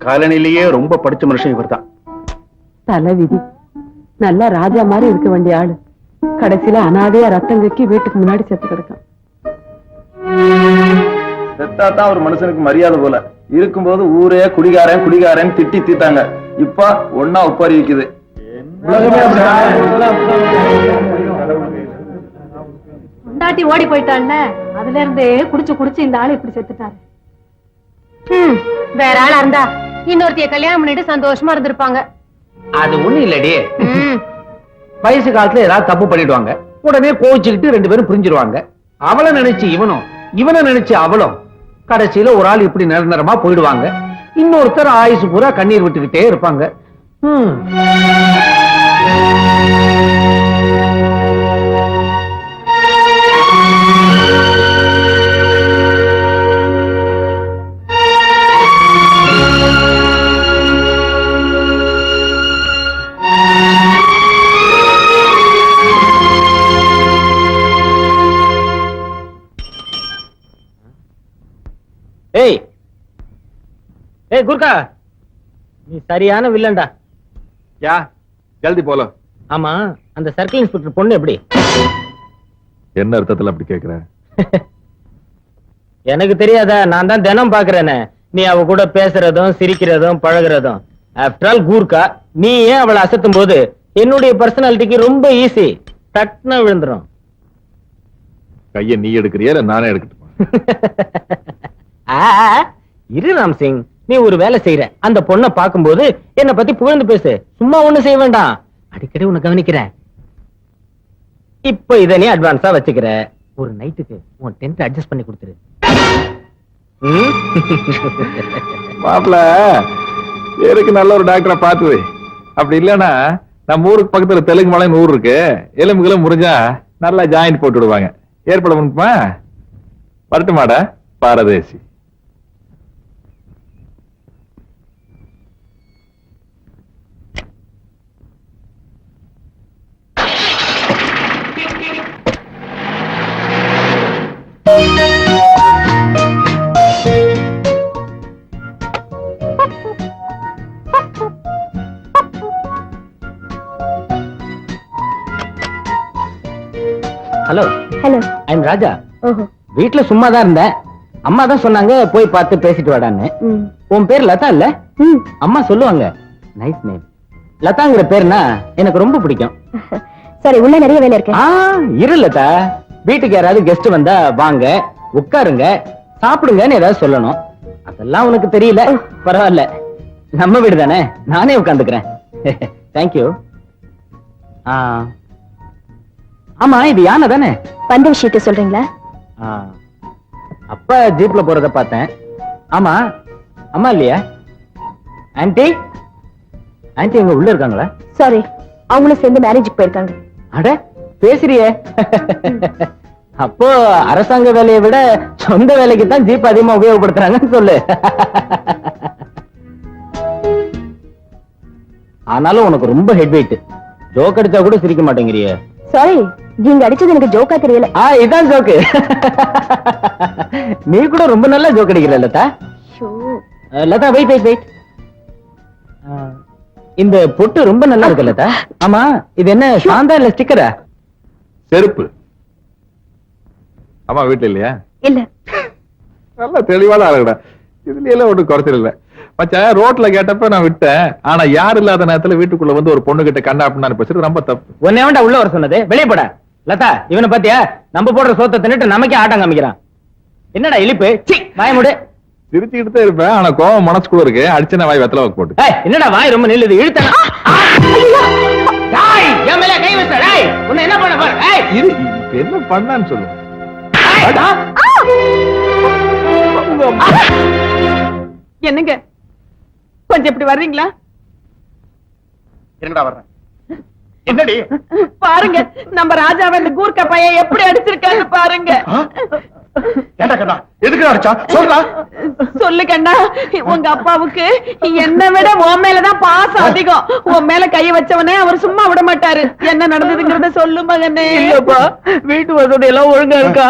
காலனிலேயே ரொம்ப படிச்ச மனுஷன் இவர்தான். தலை விதி. நல்லா ராஜா மாதிரி இருக்க வேண்டிய ஆளு கடைசியில அனாதையா ரத்தம் கக்கி வீட்டுக்கு முன்னாடி செத்து கிடக்கான். செத்தாதான் ஒரு மனுஷனுக்கு மரியாதை போல. இருக்கும்போது ஊரே குடிகாரன் குடிகாரன் திட்டி தீத்தாங்க. இப்ப ஒன்னா ஒப்பாரி வைக்குது. கொண்டாட்டி ஓடி போயிட்டான்னு அதுல இருந்தே குடிச்சு குடிச்சு இந்த ஆளு இப்படி செத்துட்டாரு. வேற ஆளா இருந்தா இன்னொருத்தைய கல்யாணம் பண்ணிட்டு சந்தோஷமா இருந்திருப்பாங்க. அது ஒண்ணு இல்லடி, வயசு காலத்துல ஏதாவது தப்பு பண்ணிடுவாங்க, உடனே கோவிச்சுக்கிட்டு 2 பேரும் புரிஞ்சிருவாங்க. அவளை நினைச்சு இவனும் இவனை நினைச்சு அவளும் கடைசியில ஒரு ஆள் இப்படி நிரந்தரமா போயிடுவாங்க. இன்னொருத்தர் ஆயுசு பூரா கண்ணீர் விட்டுக்கிட்டே இருப்பாங்க. ஏய் ஏய் குர்கா, நீ சரியான வில்லன்டா. யா ஜல்தி போல. ஆமா, அந்த சர்க்கிள் இன்ஸ்பெக்டர் பொண்ணு எப்படி? என்ன அர்த்தத்துல அப்படி கேக்குற? எனக்கு தெரியாதா? நான் தான் தினம் பாக்குறேனே, நீ அவ கூட பேசுறதும் சிரிக்கிறதும் பழகுறதும். ஆஃப்டர் ஆல் கூர்க்கா, நீ ஏன் அவளை அசத்தும் போது என்னுடைய பர்சனாலிட்டிக்கு ரொம்ப ஈஸி, டக்குன்னு விழுந்துரும். கைய நீ எடுக்கிறியா இல்ல நானே எடுக்கட்டுமா? இரு ராம் சிங், நீ ஒரு வேலை செய்யற, அந்த பொண்ணை பார்க்கும்போது என்ன பத்தி புகழ்ந்து பேசு. சும்மா ஒண்ணு செய்ய வேண்டாம், அடிக்கடி உன்னை கவனிக்கிறேன். இப்ப இத நீ அட்வான்ஸா வச்சுக்கிற. ஒரு நைட்டுக்கு உன் டென்ட் அட்ஜஸ்ட் பண்ணி கொடுத்துரு. மாப்பிள எனக்கு நல்ல ஒரு டாக்டரை பார்த்துது. அப்படி இல்லன்னா நம்ம ஊருக்கு பக்கத்துல தெலுங்கு மலைன்னு ஊர் இருக்கு, எலும்புகளும் முறிஞ்சா நல்லா ஜாயிண்ட் போட்டு விடுவாங்க. ஏற்பாடு பண்ணுமா? வரட்டுமாடா பாரதேசி. ஹலோ ஹலோ, ஐ எம் ராஜா. ஓஹோ, வீட்டுல சும்மா தான் இருந்தேன். அம்மா தான் சொன்னாங்க போய் பார்த்து பேசிட்டு வாடான்னு. உன் பேர் லதா இல்ல? அம்மா சொல்லுவாங்க, நைஸ் நேம். லதாங்கிற பேர்னா எனக்கு ரொம்ப பிடிக்கும். சரி, உள்ள நிறைய வேலை இருக்கு. இரு லதா, வீட்டுக்கு யாராவது கெஸ்ட் வந்தா வாங்க உட்காருங்க சாப்பிடுங்கன்னு ஏதாவது சொல்லணும். அதெல்லாம் உனக்கு தெரியல, பரவாயில்ல, நம்ம வீடு தானே, நானே உட்காந்துக்கிறேன். தேங்க்யூ. ஆமா, இது யானை தானே? வந்த விஷயத்தை சொல்றீங்களா? அப்பா ஜீப்ல போறத பார்த்தேன். ஆமா, அம்மா இல்லையா? ஆன்ட்டி, ஆன்ட்டி எங்க உள்ள இருக்காங்களா? சாரி, அவங்களும் சேர்ந்து மேரேஜுக்கு போயிருக்காங்க. அட பேசுறியே. அப்போ அரசாங்க வேலையை விட சொந்த வேலைக்கு தான் ஜீப் அதிகமா உபயோகப்படுத்துறாங்கன்னு சொல்லு. ஆனாலும் உனக்கு ரொம்ப ஹெட் வெயிட். ஜோக் அடிச்சா கூட சிரிக்க மாட்டேங்கிறிய. சாரி, நீங்க அடிச்சது எனக்கு ஜோக்கா தெரியல. இதான் ஜோக்கு. நீ கூட ரொம்ப நல்லா ஜோக் அடிக்கிற Latha. Latha wait wait wait. இந்த பொட்டு ரொம்ப நல்லா இருக்கு லதா. ஆமா, இது என்ன சாந்தா இல்ல ஸ்டிக்கரா? செருப்பு. அம்மா வீட்டுல இல்லையா? இல்ல. நல்ல தெளிவான ஆளுடா. இதுல எல்லாம் ஒன்றும் குறைச்சல் இல்ல. மச்சான் ரோட்ல கேட்டப்ப நான் விட்டேன். ஆனா யாரு இல்லாத நேரத்துல வீட்டுக்குள்ள வந்து ஒரு பொண்ணு கிட்ட கண்ணா அப்படின்னு பேசுறது ரொம்ப தப்பு. உன்னை வேண்டா உள்ள வர சொன்னது? வெளியே போட. லதா, இவனை பாத்தியா? நம்ம போடுற சோத்தை தின்னுட்டு நமக்கே ஆட்டம் காமிக்கிறான். என்னடா இழிப்பு? வாய மூடு. சிரிச்சுக்கிட்டு தான் இருப்பேன், ஆனா கோவம் மனசுக்குள்ள இருக்கு. அடிச்சன வாய் வெத்தல வாக்கு போட்டு. என்னடா வாய் ரொம்ப நில்லுது, இழுத்தன. என் மேல கை வச்ச. உன்னை என்ன பண்ண பாரு. இது என்ன பண்ணான்னு சொல்லு. என்னங்க, கொஞ்சம் இப்படி வர்றீங்களா? என்னடா வர்றேன்? என்னடி பாருங்க, நம்ம ராஜாவை இந்த கூர்க்க பையன் எப்படி அடிச்சிருக்காங்க பாருங்க. ஏண்டா கண்ணா, எதுக்கு அடிச்சா சொல்றா? சொல்லு கண்ணா, உங்க அப்பாவுக்கு என்னை விட உன் மேலதான் பாசம் அதிகம். உன் மேல கைய வச்சவனே அவர் சும்மா விட மாட்டாரு. என்ன நடந்ததுங்கிறத சொல்லு மகனே. இல்லப்பா, வீட்டு வசதி எல்லாம் ஒழுங்கா இருக்கா?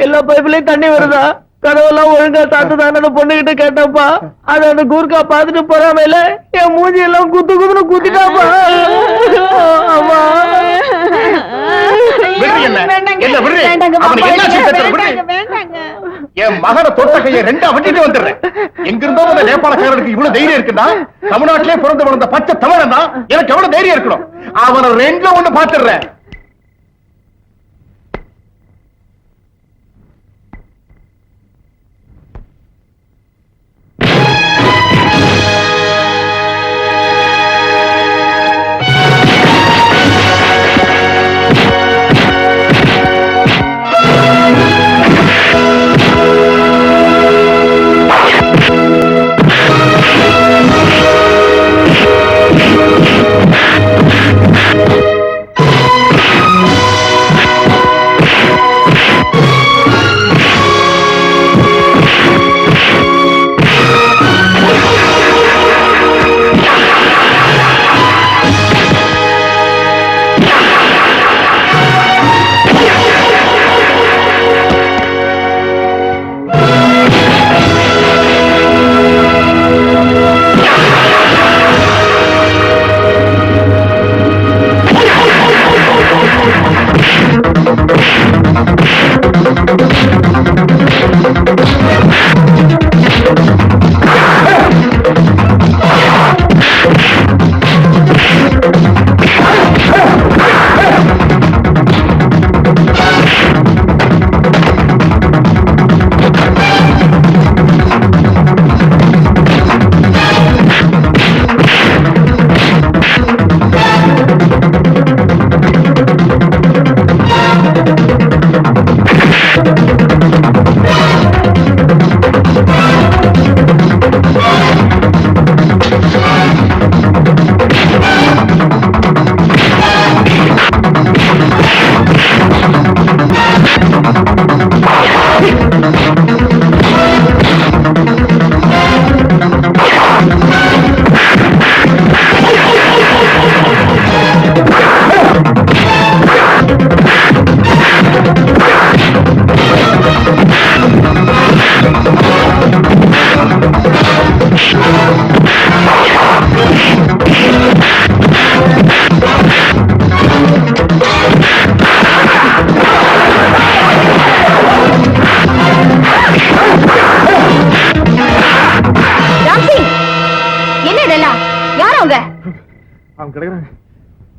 எல்லா பைப்லயும் தண்ணி வருதா? கதவெல்லாம் ஒழுங்கா சாத்துதான் அந்த பொண்ணுகிட்ட கேட்டப்பா. அது அந்த கூர்க்கா பாத்துட்டு போறாமல என் மூஞ்சி எல்லாம் குத்துன்னு குத்திட்டாப்பா. அம்மா என் மகனை தொட்ட கையை ரெண்டா விட்டுட்டு வந்துடுறேன். எங்கிருந்தோ அந்த நேபாளக்காரனுக்கு இவ்வளவு தைரியம் இருக்குன்னா தமிழ்நாட்டிலே பிறந்து வளர்ந்த பச்சை தமிழன் தான் எனக்கு எவ்வளவு தைரியம் இருக்கணும். அவனை ரெண்டுல ஒண்ணு பாத்துடுறேன்.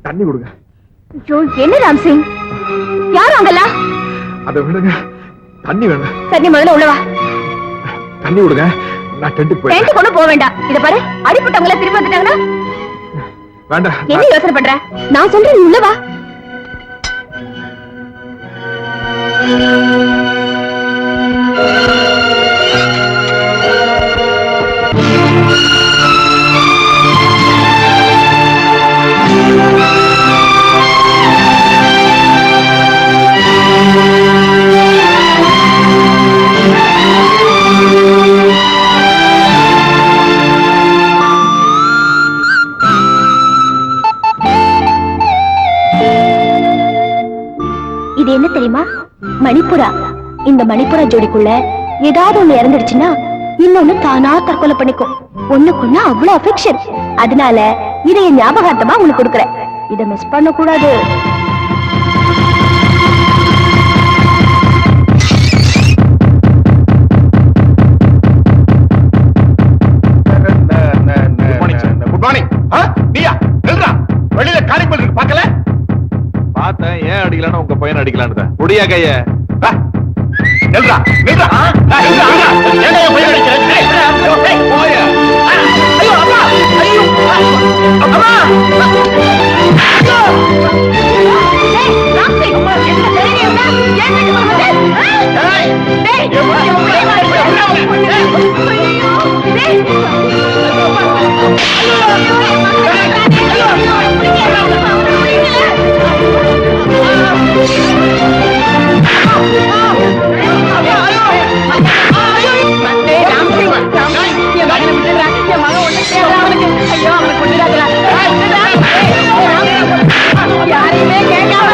தண்ணி கொடுங்க. என்ன ராம்சிங், யாரும் அவங்கெல்லாம்? அதை விடுங்க, தண்ணி வேணும். சரி, முதல்ல உள்ளவா. தண்ணி கொடுங்க, நான் டென்ட்டுக்கு போய். டென்ட் கொண்டு போக வேண்டாம். இத பாரு, அடிப்பட்டவங்கள திரும்பி வந்துட்டாங்கன்னா வேண்டாம். என்ன யோசனை பண்ற? நான் சொல்றேன், உள்ளவா. இது என்ன தெரியுமா? மணிப்புரா. இந்த மணிப்புரா ஜோடிக்குள்ள ஏதாவது ஒண்ணு இறந்துடுச்சுன்னா இன்னொன்னு தானா தற்கொலை பண்ணிக்கும். ஒண்ணுக்குள்ள அவ்வளவு அஃபெக்ஷன். அதனால இதை என் ஞாபகார்த்தமா உங்களுக்கு கொடுக்குறேன். இதை மிஸ் பண்ண கூடாது. Good morning. நீயா நில்றா, வெளியில காலிபல் இருக்கு பார்க்கல? பார்த்தேன், ஏன் அடிக்கலான்னு உங்க பையன் அடிக்கலான்னு தான். முடியா கைய நில்றா நில்றா. ஏன் பையன் அடிக்கிறேன்? போயா. ஐயோ அம்மா, ஐயோ அம்மா. யாரையுமே கேட்காம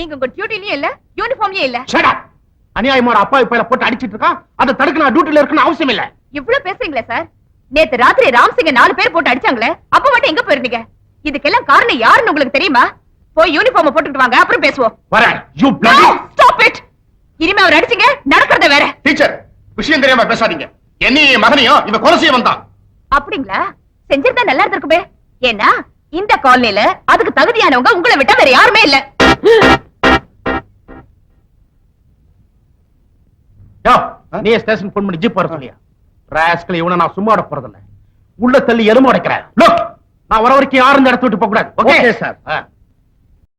நீங்க உங்க டியூட்டிலயும் இல்ல யூனிஃபார்ம்லயும் இல்ல. Shut up. அநியாயமான அப்பா இப்ப போட்டு அடிச்சிட்டு இருக்கான். அதை தடுக்க நான் டியூட்டில இருக்கணும் அவசியம் இல்ல. இவ்ளோ பேசுறீங்களே சார்? நேத்து ராத்திரி ராம்சிங்க 4 பேர் போட்டு அடிச்சாங்களே, அப்ப மட்டும் எங்க போயிருந்தீங்க? இதுக்கெல்லாம் காரணம் யாருன்னு உங்களுக்கு தெரியுமா? போய் யூனிஃபார்ம் போட்டுட்டு வாங்க, அப்புறம் பேசுவோம். வரேன். You bloody. Stop it. இனிமே அவர் அடிச்சீங்க, நடக்கிறத வேற. டீச்சர், விஷயம் தெரியாம பேசாதீங்க. என்னையும் மகனையும் இவன் கொலை செய்ய வந்தான். அப்படிங்களா? செஞ்சிருந்தா நல்லா இருந்திருக்குமே. ஏன்னா இந்த காலனில அதுக்கு தகுதியானவங்க உங்களை விட்டா வேற யாருமே இல்ல. யோ, நீ ஸ்டேஷன் போன் பண்ணி ஜீப் வர சொல்லியா? ராஸ்கல், இவனை நான் சும்மா விட போறதில்ல. உள்ள தள்ளி எலும்பு உடைக்கிறேன். Look, நான் வர வரைக்கும் யாரும் இந்த இடத்த விட்டு போக கூடாது. Okay, sir. ஆ.